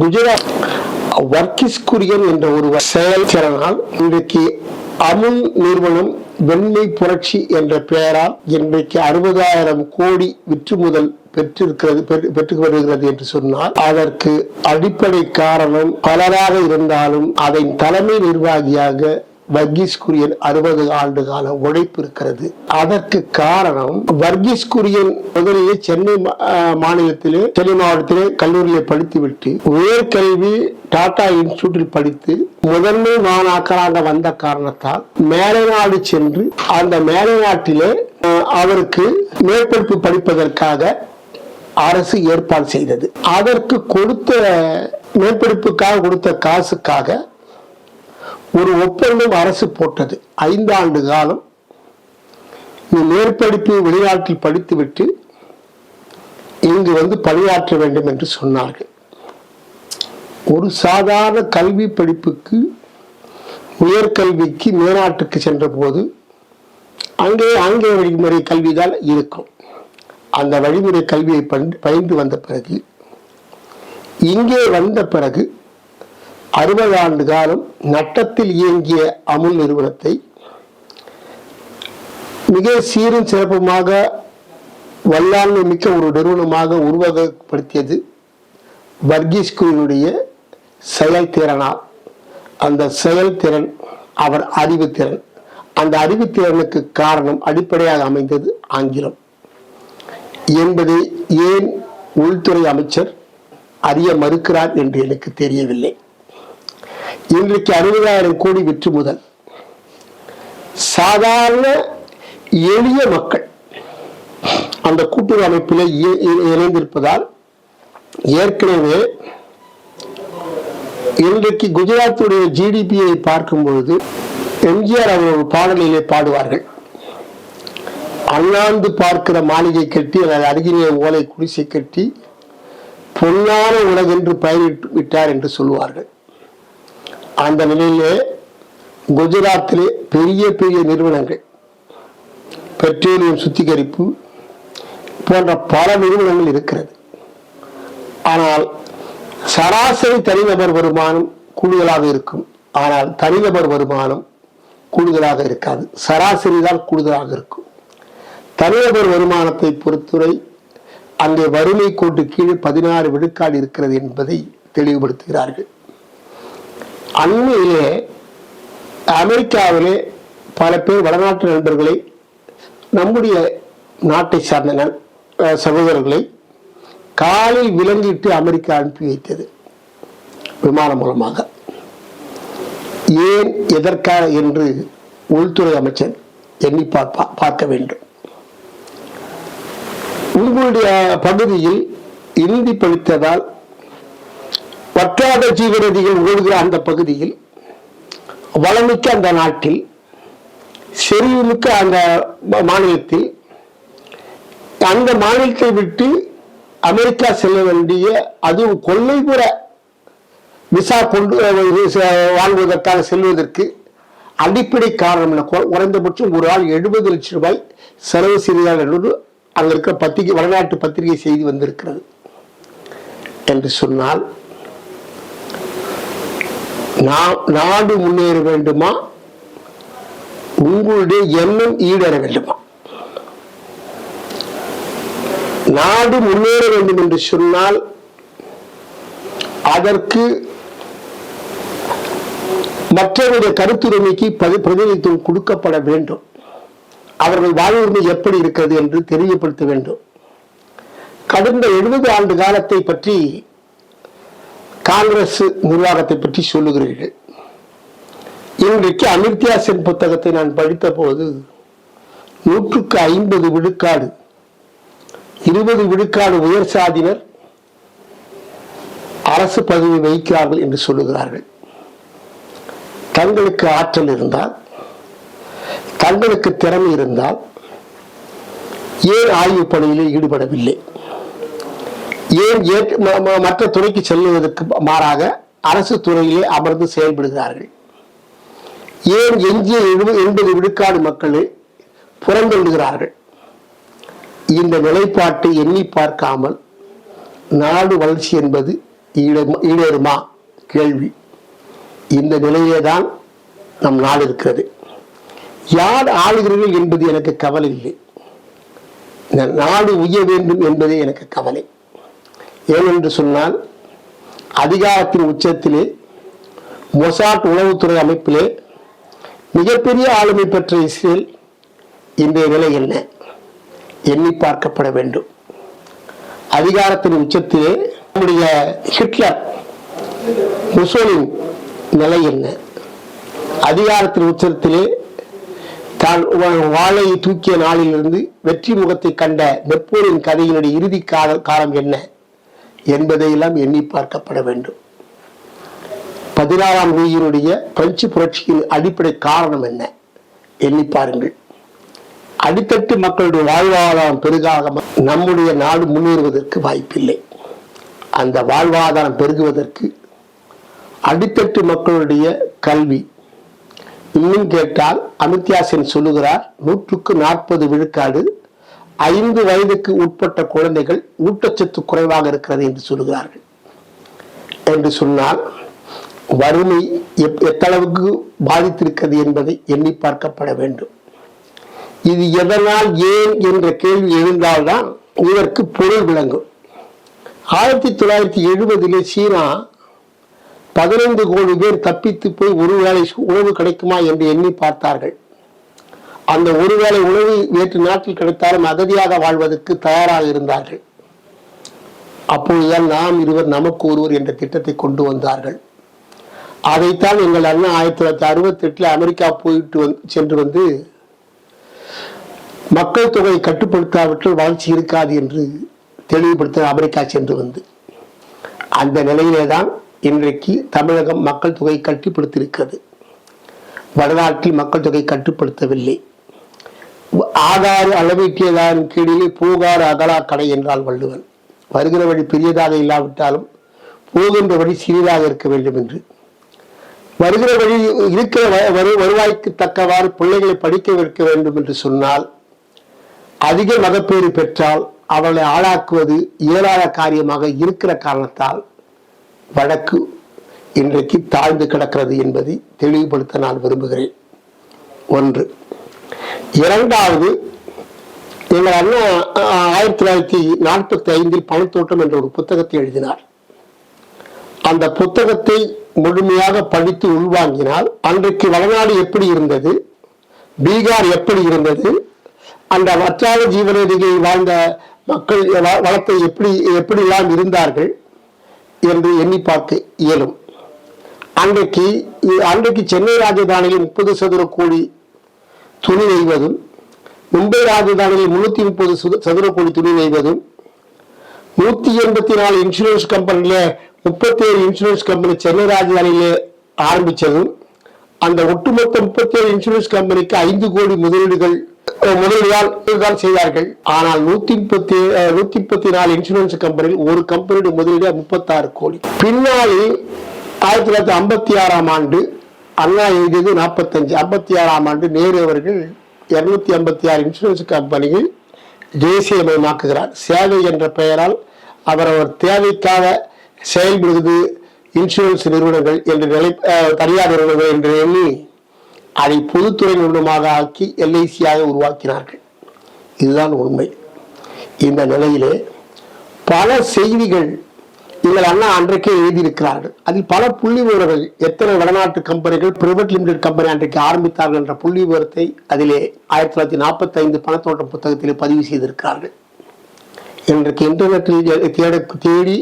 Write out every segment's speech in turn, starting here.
குஜராத் வர்கீஸ் குரியன் என்ற ஒரு செயல்திறனால் இன்றைக்கு அமுல் நிறுவனம் வெண்மை புரட்சி என்ற பெயரால் இன்றைக்கு 60,000 கோடி விற்றுமுதல் பெற்று வருகிறது என்று சொன்னால் அதற்கு அடிப்படை காரணம் பலராக இருந்தாலும் அதன் தலைமை நிர்வாகியாக வர்கீஸ் குரியன் 60 ஆண்டு கால உழைப்பு இருக்கிறது. அதற்கு காரணம் வர்கீஸ் குரியன் முதலிலே சென்னை மாவட்டத்திலே கல்லூரியிலே படித்துவிட்டு உயர்கல்வி டாடா இன்ஸ்டிடியூட்டில் படித்து முதன்மை மாணாக்கராக வந்த காரணத்தால் மேலை நாடு சென்று அந்த மேலை நாட்டிலே அவருக்கு மேற்படிப்பு படிப்பதற்காக அரசு ஏற்பாடு செய்தது. அதற்கு கொடுத்த மேற்படிப்புக்காக கொடுத்த காசுக்காக ஒரு ஒப்பந்தம் அரசு போட்டது. 5 ஆண்டு காலம் நீ மேற்படிப்பு வெளிநாட்டில் படித்துவிட்டு இங்கு வந்து பணியாற்ற வேண்டும் என்று சொன்னார்கள். ஒரு சாதாரண கல்வி படிப்புக்கு உயர்கல்விக்கு மேல்நாட்டுக்கு சென்ற போது அங்கே ஆங்கில வழிமுறை கல்விதான் இருக்கும். அந்த வழிமுறை கல்வியை பயின்று வந்த பிறகு இங்கே வந்த பிறகு 60 ஆண்டு காலம் நட்டத்தில் இயங்கிய அமுல் நிறுவனத்தை மிக சீரும் சிறப்புமாக வல்லாண்மை மிக்க ஒரு நிறுவனமாக உருவகப்படுத்தியது வர்கீஸ் குரியனுடைய செயல்திறனால். அந்த செயல்திறன் அவர் அறிவுத்திறன். அந்த அறிவுத்திறனுக்கு காரணம் அடிப்படையாக அமைந்தது ஆங்கிலம் என்பதை ஏன் உள்துறை அமைச்சர் அறிய மறுக்கிறார் என்று எனக்கு தெரியவில்லை. இன்றைக்கு 60,000 கோடி விற்று முதல் சாதாரண எளிய மக்கள் அந்த கூட்டுறவு அமைப்பில் இணைந்திருப்பதால் ஏற்கனவே இன்றைக்கு குஜராத்துடைய ஜிடிபியை பார்க்கும் பொழுது எம்ஜிஆர் அவர் ஒரு பாடலிலே பாடுவார்கள். அண்ணாந்து பார்க்கிற மாளிகை கட்டி அதன் அருகிலே ஓலை குடிசை கட்டி பொன்னான உலகென்று பெயரிட்டு விட்டார் என்று சொல்லுவார்கள். அந்த நிலையிலே குஜராத்திலே பெரிய பெரிய நிறுவனங்கள் பெட்ரோலியம் சுத்திகரிப்பு போன்ற பல நிறுவனங்கள் இருக்கிறது. ஆனால் சராசரி தனிநபர் வருமானம் கூடுதலாக இருக்கும். ஆனால் தனிநபர் வருமானம் கூடுதலாக இருக்காது. சராசரி தான் கூடுதலாக இருக்கும். தனிநபர் வருமானத்தை பொறுத்தவரை அங்கே வறுமை கோட்டு கீழே 16 விழுக்காடு இருக்கிறது என்பதை தெளிவுபடுத்துகிறார்கள். அண்மையிலே அமெரிக்காவிலே பல பேர் வடநாட்டு நண்பர்களை நம்முடைய நாட்டை சார்ந்த சகோதரர்களை காலில் விலங்கிட்டு அமெரிக்கா அனுப்பி வைத்தது விமானம் மூலமாக. ஏன் எதற்காக என்று உள்துறை அமைச்சர் எண்ணி பார்க்க வேண்டும். உங்களுடைய பகுதியில் இந்தி படித்ததால் வற்றாத ஜீவநதிகள் ஓடுகிற அந்த பகுதியில் வளமிக்க அந்த நாட்டில் செறிவுமிக்க அந்த மாநிலத்தில் அந்த மாநிலத்தை விட்டு அமெரிக்கா செல்ல வேண்டிய அதுவும் கொள்ளைப்புற விசா கொண்டு வாழ்வதற்காக செல்வதற்கு அடிப்படை காரணம் குறைந்தபட்சம் ஒரு ஆள் 70 லட்சம் ரூபாய் செலவு செய்தார் என்று அங்க இருக்கிற வடநாட்டு பத்திரிகை செய்தி வந்திருக்கிறது. என்று சொன்னால் நாடு முன்னேற வேண்டுமா, உங்களுடைய எண்ணம் ஈடேற வேண்டுமா? நாடு முன்னேற வேண்டும் என்று சொன்னால் அதற்கு மற்றவருடைய கருத்துரிமைக்கு பிரதிநிதித்துவம் கொடுக்கப்பட வேண்டும். அவர்கள் வாழ்வுரிமை எப்படி இருக்கிறது என்று தெரியப்படுத்த வேண்டும். கடந்த 70 ஆண்டு காலத்தை பற்றி காங்கிரஸ் நிர்வாகத்தை பற்றி சொல்லுகிறீர்கள். இன்றைக்கு அமிர்த்யா சென் புத்தகத்தை நான் படித்த போது 150 விழுக்காடு 20 விழுக்காடு உயர் சாதியினர் அரசு பதவி வகிக்கிறார்கள் என்று சொல்லுகிறார்கள். தங்களுக்கு ஆற்றல் இருந்தால், தங்களுக்கு திறமை இருந்தால் ஏன் ஆய்வு பணியிலே ஈடுபடவில்லை? ஏன் மற்ற துறைக்கு செல்வதற்கு மாறாக அரசு துறையிலே அமர்ந்து செயல்படுகிறார்கள்? ஏன் எஞ்சிய 80 விழுக்காடு மக்களை புறந்தள்ளுகிறார்கள்? இந்த நிலைப்பாட்டை எண்ணி பார்க்காமல் நாடு வளர்ச்சி என்பது ஈடேறுமா கேள்வி. இந்த நிலையே தான் நம் நாடு இருக்கிறது. யார் ஆளுகிறீர்கள் என்பது எனக்கு கவலை இல்லை. நாடு உய்ய வேண்டும் என்பதே எனக்கு கவலை. ஏனென்று சொன்னால், அதிகாரத்தின் உச்சத்திலே மொசாட் உளவுத்துறை அமைப்பிலே மிகப்பெரிய ஆளுமை பெற்ற இஸ்ரேல் இன்றைய நிலை என்ன எண்ணி பார்க்கப்பட வேண்டும். அதிகாரத்தின் உச்சத்திலே நம்முடைய ஹிட்லர் முசோலின் நிலை என்ன? அதிகாரத்தின் உச்சத்திலே தான் வாளை தூக்கிய நாளிலிருந்து வெற்றி முகத்தை கண்ட நெப்போலியன் கதையினுடைய இறுதி காலம் என்ன என்பதையெல்லாம் எண்ணி பார்க்கப்பட வேண்டும். 16ஆம் லூயினுடைய பிரெஞ்சு புரட்சியின் அடிப்படை காரணம் என்ன எண்ணி பாருங்கள். அடித்தட்டு மக்களுடைய வாழ்வாதாரம் பெருகாக நம்முடைய நாடு முன்னேறுவதற்கு வாய்ப்பில்லை. அந்த வாழ்வாதாரம் பெருகுவதற்கு அடித்தட்டு மக்களுடைய கல்வி, இன்னும் கேட்டால் அமித்யா சென் சொல்லுகிறார், 140 விழுக்காடு 5 வயதுக்கு உட்பட்ட குழந்தைகள் ஊட்டச்சத்து குறைவாக இருக்கிறது என்று சொல்லுகிறார்கள். என்று சொன்னால் வறுமை எத்தளவுக்கு பாதித்திருக்கிறது என்பதை எண்ணி பார்க்கப்பட வேண்டும். இது எதனால், ஏன் என்ற கேள்வி எழுந்தால்தான் இதற்கு பொருள் விளங்கும். 1970 சீனா 15 கோடி பேர் தப்பித்து போய் ஒருவேளை உணவு கிடைக்குமா என்று எண்ணி பார்த்தார்கள். அந்த ஒருவேளை உணவு வேற்று நாட்டில் கிடைத்தாலும் அகதியாக வாழ்வதற்கு தயாராக இருந்தார்கள். அப்பொழுதுதான் நாம் இருவர் நமக்கு ஒருவர் என்ற திட்டத்தை கொண்டு வந்தார்கள். அதைத்தான் எங்கள் அண்ணா 1968 அமெரிக்கா சென்று வந்து மக்கள் தொகையை கட்டுப்படுத்தாவிட்டால் வளர்ச்சி இருக்காது என்று தெளிவுபடுத்த அமெரிக்கா சென்று வந்து, அந்த நிலையிலே தான் இன்றைக்கு தமிழகம் மக்கள் தொகை கட்டுப்படுத்தியிருக்கிறது. வடநாட்டில் மக்கள் தொகை கட்டுப்படுத்தவில்லை. ஆகாறு அளவீட்டியதாரின் கீழிலே போகாறு அகலா கடை என்றால் வள்ளுவன். வருகிற வழி பெரியதாக இல்லாவிட்டாலும் போகின்ற வழி சிறிதாக இருக்க வேண்டும் என்று, வருகிற வழி இருக்கிற வருவாய்க்கு தக்கவாறு பிள்ளைகளை படிக்க வைக்க வேண்டும் என்று சொன்னால், அதிக மகப்பேறு பெற்றால் அவளை ஆளாக்குவது இயலாத காரியமாக இருக்கிற காரணத்தால் வழக்கு இன்றைக்கு தாழ்ந்து கிடக்கிறது என்பதை தெளிவுபடுத்த நான் விரும்புகிறேன். ஒன்று. இரண்டாவது, எங்கள் அண்ணா 1945 பணத்தோட்டம் என்ற ஒரு புத்தகத்தை எழுதினார். அந்த புத்தகத்தை முழுமையாக படித்து உள்வாங்கினால் அன்றைக்கு வடநாடு எப்படி இருந்தது, பீகார் எப்படி இருந்தது, அந்த வற்றாத ஜீவநதியை வாழ்ந்த மக்கள் வளத்தை எப்படியெல்லாம் இருந்தார்கள் என்று எண்ணி பார்க்க இயலும். அன்றைக்கு சென்னை ராஜதானியில் 30 சதுர கோடி துணி நெய்வதும், மும்பை ராஜதானியில் 330 சதுர கோடி துணி நெய்வதும், 184 இன்சூரன்ஸ் கம்பெனியில 37 இன்சூரன்ஸ் கம்பெனி சென்னை ராஜதானியிலே ஆரம்பித்ததும், அந்த ஒட்டுமொத்த 37 இன்சூரன்ஸ் கம்பெனிக்கு 5 கோடி முதலீடுதான் செய்தார்கள். ஆனால் 134 இன்சூரன்ஸ் கம்பெனியில் ஒரு கம்பெனியுடைய முதலீடு 36 கோடி. பின்னாடி 1956ஆம் ஆண்டு அண்ணா எழுதியது 45. 56ஆம் ஆண்டு நேரு அவர்கள் 256 இன்சூரன்ஸ் கம்பெனிகள் தேசியமயமாக்குகிறார். சேவை என்ற பெயரால் அவர் தேவைக்காக செயல்படுவது இன்சூரன்ஸ் நிறுவனங்கள் என்று தனியார் நிறுவனங்கள் என்று எண்ணி அதை பொதுத்துறை நிறுவனமாக ஆக்கி LICயாக உருவாக்கினார்கள். இதுதான் உண்மை. இந்த நிலையிலே பல செய்திகள் எங்கள் அண்ணா அன்றைக்கே எழுதியிருக்கிறார்கள். அதில் பல புள்ளி விவரங்கள், எத்தனை வடநாட்டு கம்பெனிகள் பிரைவேட் லிமிடெட் கம்பெனி அன்றைக்கு ஆரம்பித்தார்கள் என்ற புள்ளி விவரத்தை அதிலே 1945 பணத்தோட்டம் புத்தகத்திலே பதிவு செய்திருக்கிறார்கள். இன்றைக்கு இன்டர்நெட்டில் தேடி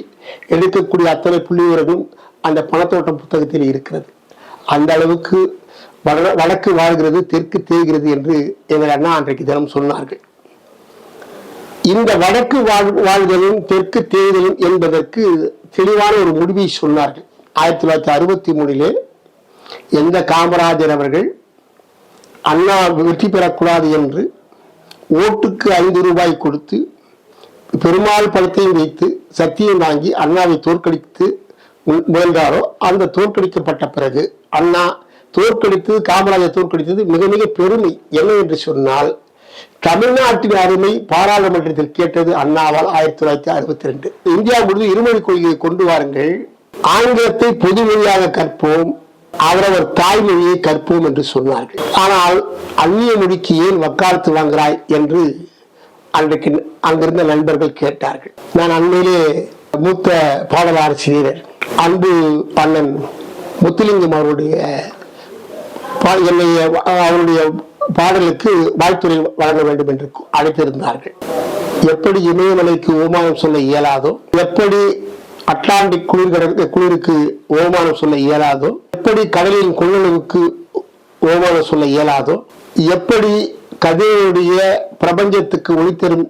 எடுக்கக்கூடிய அத்தனை புள்ளி விவரங்களும் அந்த பணத்தோட்டம் புத்தகத்தில் இருக்கிறது. அந்த அளவுக்கு வடக்கு வாழ்கிறது, தெற்கு தேய்கிறது என்று எங்கள் அண்ணா அன்றைக்கு தினம் சொன்னார்கள். இந்த வடக்கு வாழ்தலும் தெற்கு தேய்தலும் என்பதற்கு தெளிவான ஒரு முடிவை சொன்னார்கள். 1963 எந்த காமராஜர் அவர்கள் அண்ணா வெற்றி பெறக்கூடாது என்று ஓட்டுக்கு 5 ரூபாய் கொடுத்து பெருமாள் படத்தையும் வைத்து சத்தியம் வாங்கி அண்ணாவை தோற்கடித்து முயன்றாரோ, அந்த தோற்கடிக்கப்பட்ட பிறகு அண்ணா தோற்கடித்தது, காமராஜர் தோற்கடித்தது மிக மிக பெருமை. என்ன என்று சொன்னால், தமிழ்நாட்டின் அருமை பாராளுமன்றத்தில் கேட்டது அண்ணாவால் 1962. இந்தியா முழுவதும் இருமொழி கொள்கையை கொண்டு வாருங்கள், ஆங்கிலத்தை பொது மொழியாக கற்போம், அவரவர் தாய்மொழியை கற்போம் என்று சொன்னார்கள். ஆனால் அந்நிய மொழிக்கு ஏன் வக்காலத்து வாங்குகிறாய் என்று அன்றைக்கு அங்கிருந்த நண்பர்கள் கேட்டார்கள். நான் அண்மையிலே மூத்த பாடலாசிரியர் அன்பு அண்ணன் முத்துலிங்கம் அவருடைய பாடலுக்கு வாழ்த்துறை வழங்க வேண்டும் என்று அழைத்திருந்தார்கள். எப்படி இமயமலைக்கு ஓமானம் சொல்ல இயலாதோ, எப்படி அட்லாண்டிக் குளிருக்கு ஓமானம் சொல்ல இயலாதோ, எப்படி கடலின் கொள்ளளவுக்கு ஓமானம் சொல்ல இயலாதோ, எப்படி கதையுடைய பிரபஞ்சத்துக்கு ஒளித்தரும்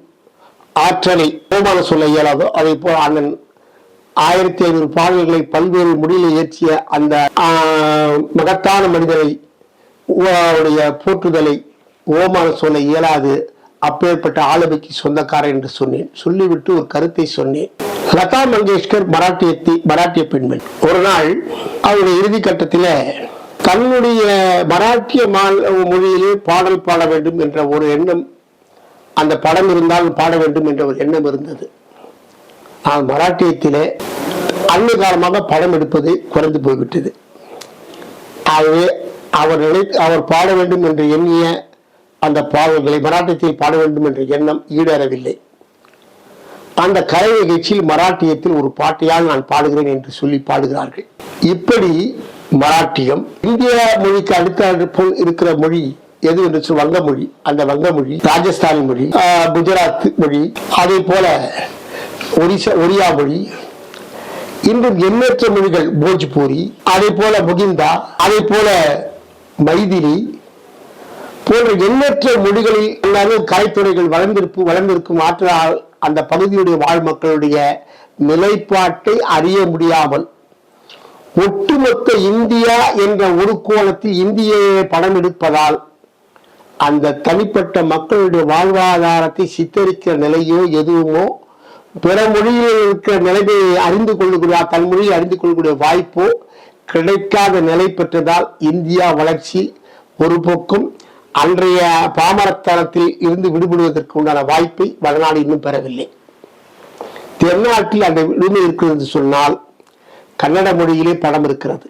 ஆற்றலை ஓமானம் சொல்ல இயலாதோ, அதை போல அண்ணன் 1500 பாடல்களை பல்வேறு மொழியில இயற்றிய அந்த மகத்தான மனிதரை போற்றுதலை ஓமானம் சொல்ல இயலாது, அப்பேற்பட்ட ஆளுமைக்கு சொந்தக்காரர் என்று சொன்னேன். சொல்லிவிட்டு ஒரு கருத்தை சொன்னேன். லதா மங்கேஷ்கர் மராட்டிய பெண்மணி. ஒரு நாள் அவருடைய இறுதி கட்டத்தில் தன்னுடைய மராட்டிய மொழியிலே பாடல் பாட வேண்டும் என்ற ஒரு எண்ணம், அந்த படம் இருந்தால் பாட வேண்டும் என்ற ஒரு எண்ணம் இருந்தது. ஆனால் மராட்டியத்திலே அண்மை காலமாக படம் எடுப்பது குறைந்து போய்விட்டது. ஆகவே அவர் பாட வேண்டும் என்று எண்ணிய அந்த பாடல்களை மராட்டியத்தில் பாட வேண்டும் என்ற எண்ணம் ஈடேறவில்லை. அந்த கலை நிகழ்ச்சியில் மராட்டியத்தில் ஒரு பாட்டையால் நான் பாடுகிறேன் என்று சொல்லி பாடுகிறார்கள். இப்படி மராட்டியம் இந்திய மொழிக்கு அடுத்த போல் இருக்கிற மொழி எது என்று வங்க மொழி, அந்த வங்க மொழி, ராஜஸ்தானி மொழி, குஜராத் மொழி, அதே போல ஒரியா மொழி, இன்றும் எண்ணற்ற மொழிகள், போஜ்பூரி, அதே போல முகிந்தா, அதே போல மைதிலி போன்ற எண்ணற்ற மொழிகளில் கலைத்துறைகள் வளர்ந்திருக்கும் ஆற்றலால் அந்த பகுதியுடைய வாழ் மக்களுடைய நிலைப்பாட்டை அறிய முடியாமல் ஒட்டுமொத்த இந்தியா என்ற ஒரு கோணத்தில் இந்திய படம் எடுப்பதால் அந்த தனிப்பட்ட மக்களுடைய வாழ்வாதாரத்தை சித்தரிக்கிற நிலையோ எதுவுமோ, பிற மொழியில் இருக்கிற நிலைமையை அறிந்து கொள்ளக்கூடிய, தன் மொழியை அறிந்து கொள்ளக்கூடிய வாய்ப்போ கிடைக்காத நிலை பெற்றதால் இந்தியா வளர்ச்சி ஒரு பக்கம் அன்றைய பாமரத்தனத்தில் இருந்து விடுபடுவதற்கு உண்டான வாய்ப்பை வடநாடு இன்னும் பெறவில்லை. தென்னாட்டில் அந்த விடுமை இருக்கிறது என்று சொன்னால் கன்னட மொழியிலே படம் இருக்கிறது,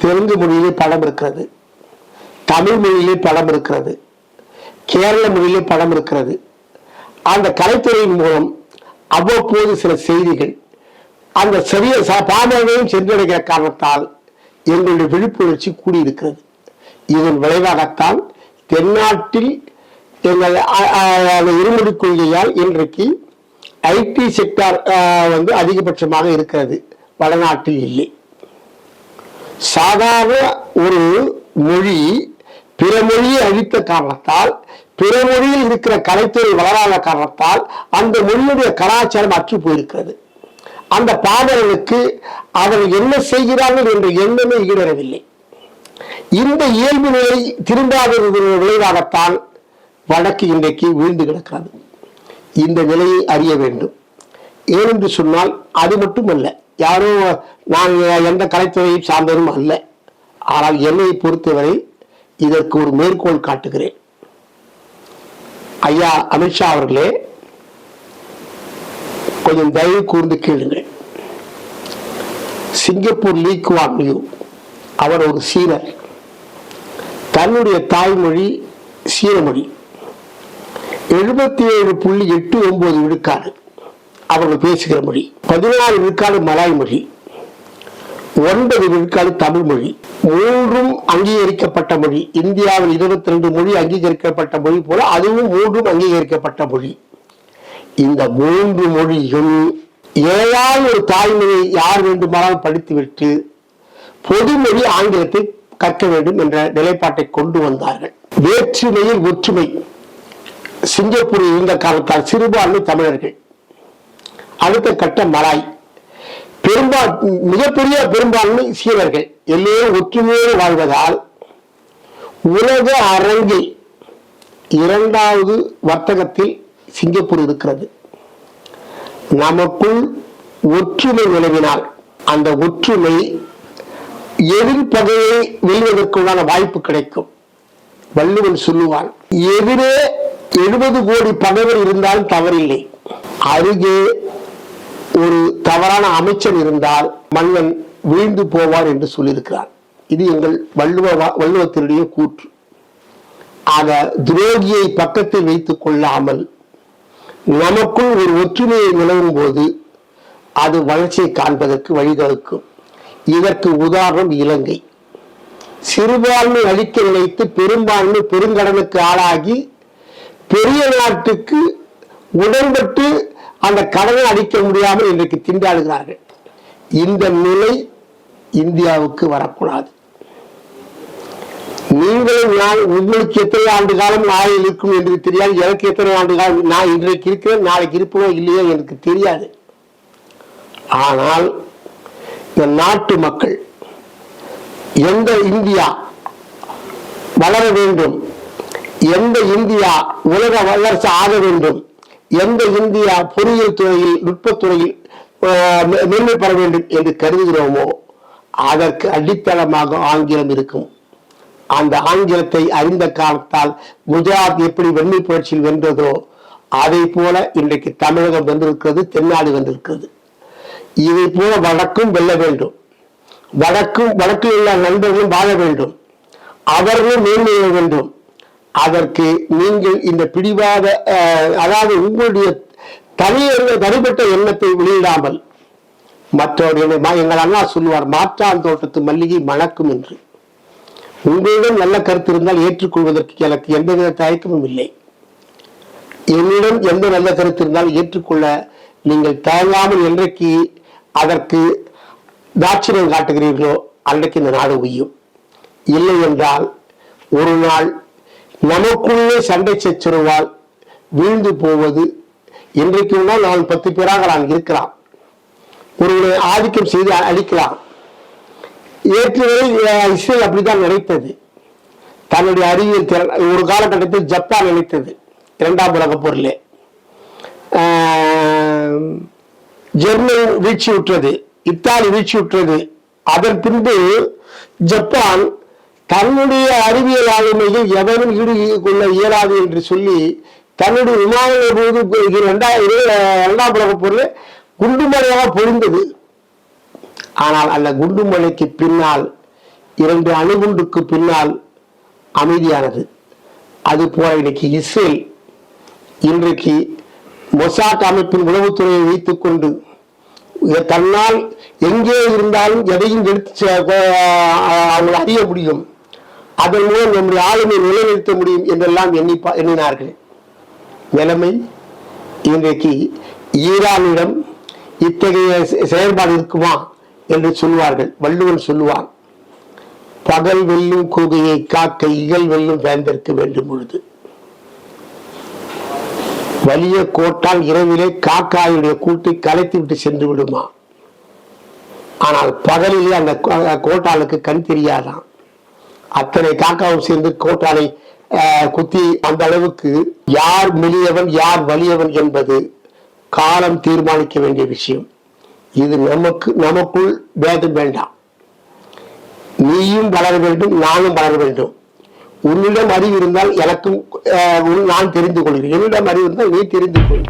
தெலுங்கு மொழியிலே படம் இருக்கிறது, தமிழ் மொழியிலே படம் இருக்கிறது, கேரள மொழியிலே படம் இருக்கிறது. அந்த கலைத்துறையின் மூலம் அவ்வப்போது சில செய்திகள் அந்த பாமரங்களையும் சென்றடைகிற காரணத்தால் எங்களுடைய விழிப்புணர்ச்சி கூடியிருக்கிறது. இதன் விளைவாகத்தான் தென்னாட்டில் எங்கள் இருமொழி கொள்கையால் இன்றைக்கு ஐடி செக்டார் அதிகபட்சமாக இருக்கிறது, வடநாட்டில் இல்லை. சாதாரண ஒரு மொழி பிற மொழியை அழித்த காரணத்தால், பிற மொழியில் இருக்கிற கலைத்துறை வளராத காரணத்தால் அந்த மொழியுடைய கலாச்சாரம் அற்று போயிருக்கிறது. அந்த பாடலுக்கு அவர்கள் என்ன செய்கிறார்கள் என்ற எண்ணமே ஈடறவில்லை. இந்த இயல்பு நிலை திரும்பாதது விளைவாகத்தான் வடக்கு இன்றைக்கு வீழ்ந்து கிடக்கிறது. இந்த நிலையை அறிய வேண்டும். ஏனென்று சொன்னால் அது மட்டுமல்ல, யாரோ நான் எந்த கலைத்துறையும் சார்ந்ததும் அல்ல. ஆனால் என்னை பொறுத்தவரை இதற்கு ஒரு மேற்கோள் காட்டுகிறேன். ஐயா அமித்ஷா அவர்களே, கொஞ்சம் தயவு கூர்ந்து கேளுங்கள். சிங்கப்பூர் லீ குவான் யூ அவர் ஒரு சீனர், தன்னுடைய தாய்மொழி சீனமொழி. 77.89 விழுக்காடு அவர்கள் பேசுகிற மொழி, 14 விழுக்காடு மலாய் மொழி, 9 விழுக்காடு தமிழ் மொழி. மூன்றும் அங்கீகரிக்கப்பட்ட மொழி. இந்தியாவில் 22 மொழி அங்கீகரிக்கப்பட்ட மொழி போல அதுவும் 3 அங்கீகரிக்கப்பட்ட மொழி. இந்த 3 மொழியும் ஏதாவது ஒரு தாய்மொழியை யார் வேண்டுமானால் படித்துவிட்டு பொதுமொழி ஆங்கிலத்தை கற்க வேண்டும் என்ற நிலைப்பாட்டை கொண்டு வந்தார்கள். வேற்றுமையில் ஒற்றுமை. சிங்கப்பூரில் இருந்த காலத்தால் சிறுபான்மை தமிழர்கள், அடுத்த கட்ட மலாய், மிகப்பெரிய பெரும்பான்மை சீனர்கள், எல்லோரும் ஒற்றுமையோடு வாழ்வதால் உலக அரங்கில் 2வது வர்த்தகத்தில் சிங்கப்பூர் இருக்கிறது. நமக்குள் ஒற்றுமை நிலவினால் அந்த ஒற்றுமை எதிர்ப்பகையை வெல்வதற்குண்டான வாய்ப்பு கிடைக்கும். வள்ளுவன் சொல்லுவான், எதிரே 70 கோடி பகைவர் இருந்தால் தவறில்லை. அருகே ஒரு தவறான அமைச்சர் இருந்தால் மன்னன் வீழ்ந்து போவார் என்று சொல்லியிருக்கிறார். இது எங்கள் வள்ளுவத்தினுடைய கூற்று. ஆக துரோகியை பக்கத்தில் வைத்துக் கொள்ளாமல் நமக்குள் ஒரு ஒற்றுமையை நிலவும் போது அது வளர்ச்சியை காண்பதற்கு வழிவகுக்கும். இதற்கு உதாரணம் இலங்கை. சிறுபான்மை அளிக்க நினைத்து பெரும்பான்மை பெருங்கடனுக்கு ஆளாகி பெரிய நாட்டுக்கு உடன்பட்டு அந்த கடனை அளிக்க முடியாமல் இன்றைக்கு திண்டாடுகிறார்கள். இந்த நிலை இந்தியாவுக்கு வரக்கூடாது. நீங்களும் நான், உங்களுக்கு எத்தனை ஆண்டு காலம் ஆயுள் இருக்கும் என்று தெரியாது, எனக்கு எத்தனை ஆண்டு காலம் நான் இன்றைக்கு இருக்கிறேன், நாளைக்கு இருப்பனோ இல்லையோ எனக்கு தெரியாது. ஆனால் இந்த நாட்டு மக்கள் எந்த இந்தியா வளர வேண்டும், எந்த இந்தியா உலக வல்லரசு ஆக வேண்டும், எந்த இந்தியா பொறியியல் துறையில் நுட்பத்துறையில் மேன்மை பெற வேண்டும் என்று கருதுகிறோமோ அதற்கு அடித்தளமாக ஆங்கிலம் இருக்கும். அந்த ஆங்கிலத்தை அறிந்த காலத்தால் குஜராத் எப்படி வெண்மை புரட்சியில் வென்றதோ அதை போல இன்றைக்கு தமிழகம் வென்றிருக்கிறது, தென்னாடு வென்றிருக்கிறது. இதை போல வடக்கும் வெல்ல வேண்டும். வடக்கில் உள்ள நண்பர்களும் வாழ வேண்டும், அவர்களும் மேன்மைய வேண்டும். அதற்கு நீங்கள் இந்த பிடிவாத, அதாவது உங்களுடைய தனிப்பட்ட எண்ணத்தை வெளியிடாமல் மற்றவர்கள், எங்கள் அண்ணா சொல்லுவார், மாற்றான் தோட்டத்து மல்லிகை மணக்கும் என்று. உங்களிடம் நல்ல கருத்து இருந்தால் ஏற்றுக்கொள்வதற்கு எனக்கு எந்தவித தயக்கமும் இல்லை. என்னிடம் எந்த நல்ல கருத்து இருந்தால் ஏற்றுக்கொள்ள நீங்கள் தயங்காமல் என்றைக்கு அதற்கு தாட்சியம் காட்டுகிறீர்களோ அன்றைக்கு இந்த நாடு உய்யும். இல்லை என்றால் ஒரு நாள் நமக்குள்ளே சண்டை சச்சரவால் வீழ்ந்து போவது. இன்றைக்கு நான் 10 பேராக நான் இருக்கலாம், ஒருவரை ஆதிக்கம் செய்து அழிக்கலாம். ஏற்கனவே இஸ்ரேல் அப்படித்தான் நினைத்தது. தன்னுடைய அறிவியல் திறன் ஒரு காலகட்டத்தில் ஜப்பான் நினைத்தது. 2ஆம் உலக போரிலே ஜெர்மன் வீழ்ச்சி உற்றது, இத்தாலி வீழ்ச்சி உற்றது. அதன் பின்பு ஜப்பான் தன்னுடைய அறிவியல் ஆளுமையில் எவரும் ஈடுகொள்ள இயலாது என்று சொல்லி தன்னுடைய விமானங்கள் போது 2ஆம் உலக போரில் குண்டுமலையாக பொழிந்தது. ஆனால் அந்த குண்டுமலைக்கு பின்னால் 2 அணுகுண்டுக்கு பின்னால் அமைதியானது. அது போல இன்னைக்கு இஸ்ரேல் இன்றைக்கு மொசாட் அமைப்பின் உளவுத்துறையை வைத்துக் கொண்டு தன்னால் எங்கே இருந்தாலும் எதையும் எடுத்து அவங்களை அறிய முடியும், அதன் மூலம் நம்முடைய ஆளுமை நிலைநிறுத்த முடியும் என்றெல்லாம் எண்ணினார்கள். நிலைமை இன்றைக்கு ஈரானிடம் இத்தகைய செயல்பாடு இருக்குமா என்று சொல்வார்கள். வள்ளுவன் சொல்லுவான், பகல் வெல்லும் கூகையை காக்க இகல் வெல்லும் வேந்தற்கு வேண்டும் பொழுது. வலிய கோட்டால் இரவிலே காக்காயுடைய கூட்டை கலைத்து விட்டு சென்று விடுமா. ஆனால் பகலிலே அந்த கோட்டாளுக்கு கண் தெரியாதான். அத்தனை காக்காவும் சேர்ந்து கோட்டாலை குத்தி அந்த அளவுக்கு யார் மெலியவன் யார் வலியவன் என்பது காலம் தீர்மானிக்க வேண்டிய விஷயம். இது நமக்குள் பேதம் வேண்டாம். நீயும் வளர வேண்டும், நானும் வளர வேண்டும். உன்னிடம் அறிவு இருந்தால் எனக்கும் நான் தெரிந்து கொள்கிறேன், என்னிடம் அறிவு இருந்தால் நீ தெரிந்து கொள்.